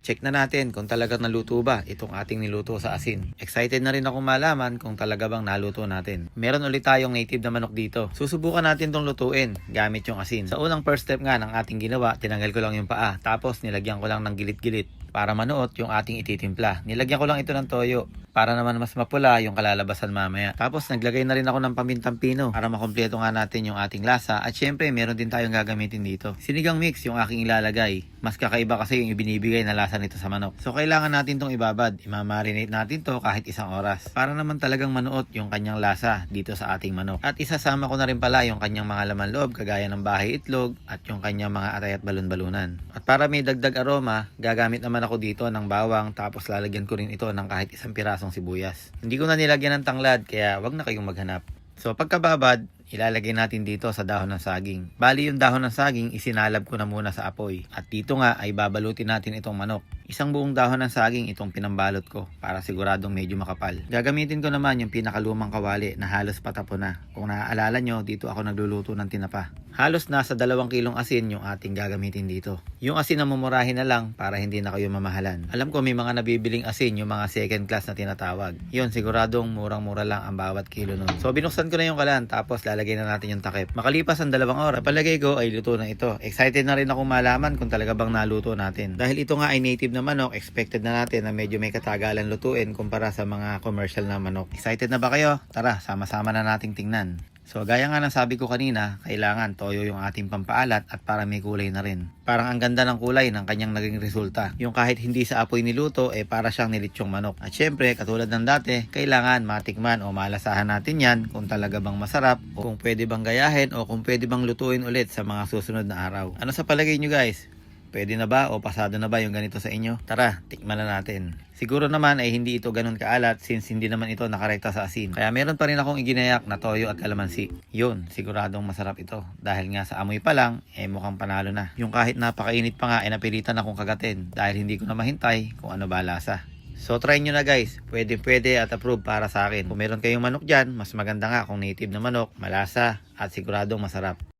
Check na natin kung talagang naluto ba itong ating niluto sa asin. Excited na rin ako malaman kung talaga bang naluto natin. Meron ulit tayong native na manok dito. Susubukan natin tong lutuin gamit yung asin. Sa unang first step nga ng ating ginawa, tinanggal ko lang yung paa. Tapos nilagyan ko lang ng gilit-gilit para manuot yung ating ititimpla. Nilagyan ko lang ito ng toyo para naman mas mapula yung kalalabasan mamaya. Tapos naglagay na rin ako ng pamintang pino para makompleto nga natin yung ating lasa. At syempre meron din tayong gagamitin dito. Sinigang mix yung aking ilalagay. Mas kakaiba kasi yung ibinibigay na lasa nito sa manok. So kailangan natin tong ibabad. Imamarinate natin to kahit isang oras para naman talagang manuot yung kanyang lasa dito sa ating manok. At isasama ko na rin pala yung kanyang mga laman loob kagaya ng bahay itlog at yung kanyang mga atay at balon-balunan. At para may dagdag aroma, gagamit naman ako dito ng bawang tapos lalagyan ko rin ito ng kahit isang pirasong sibuyas. Hindi ko na nilagyan ng tanglad kaya wag na kayong maghanap. So pagkababad, ilalagay natin dito sa dahon ng saging. Bali yung dahon ng saging isinalab ko na muna sa apoy. At dito nga ay babalutin natin itong manok. Isang buong dahon ng saging itong pinambalot ko para siguradong medyo makapal. Gagamitin ko naman yung pinakalumang kawali na halos patapo na. Kung naaalala nyo, dito ako nagluluto ng tinapa. Halos nasa 2 kilong asin yung ating gagamitin dito. Yung asin na mumurahin na lang para hindi na kayo mamahalan. Alam ko may mga nabibiling asin yung mga second class na tinatawag. Yun, siguradong murang-mura lang ang bawat kilo nun. So binuksan ko na yung kalan tapos lalagay na natin yung takip. Makalipas ang 2 oras, palagay ko ay luto na ito. Excited na rin ako malaman kung talaga bang naluto natin. Dahil ito nga ay native na manok, expected na natin na medyo may katagalan lutuin kumpara sa mga commercial na manok. Excited na ba kayo? Tara, sama-sama na nating tingnan. So gaya nga ng sabi ko kanina, kailangan toyo yung ating pampaalat at para may kulay na rin. Parang ang ganda ng kulay ng kanyang naging resulta. Yung kahit hindi sa apoy niluto, para siyang nilitsyong manok. At syempre, katulad ng dati, kailangan matikman o malasahan natin yan kung talaga bang masarap o kung pwede bang gayahin o kung pwede bang lutuin ulit sa mga susunod na araw. Ano sa palagay nyo guys? Pwede na ba o pasado na ba yung ganito sa inyo? Tara, tikman na natin. Siguro naman ay hindi ito ganun kaalat since hindi naman ito nakarekta sa asin. Kaya meron pa rin akong iginayak na toyo at kalamansi. Yun, siguradong masarap ito. Dahil nga sa amoy pa lang, mukhang panalo na. Yung kahit napakainit pa nga napilitan akong kagatin dahil hindi ko na mahintay kung ano ba lasa. So try nyo na guys, pwede at approve para sa akin. Kung meron kayong manok dyan, mas maganda nga kung native na manok, malasa at siguradong masarap.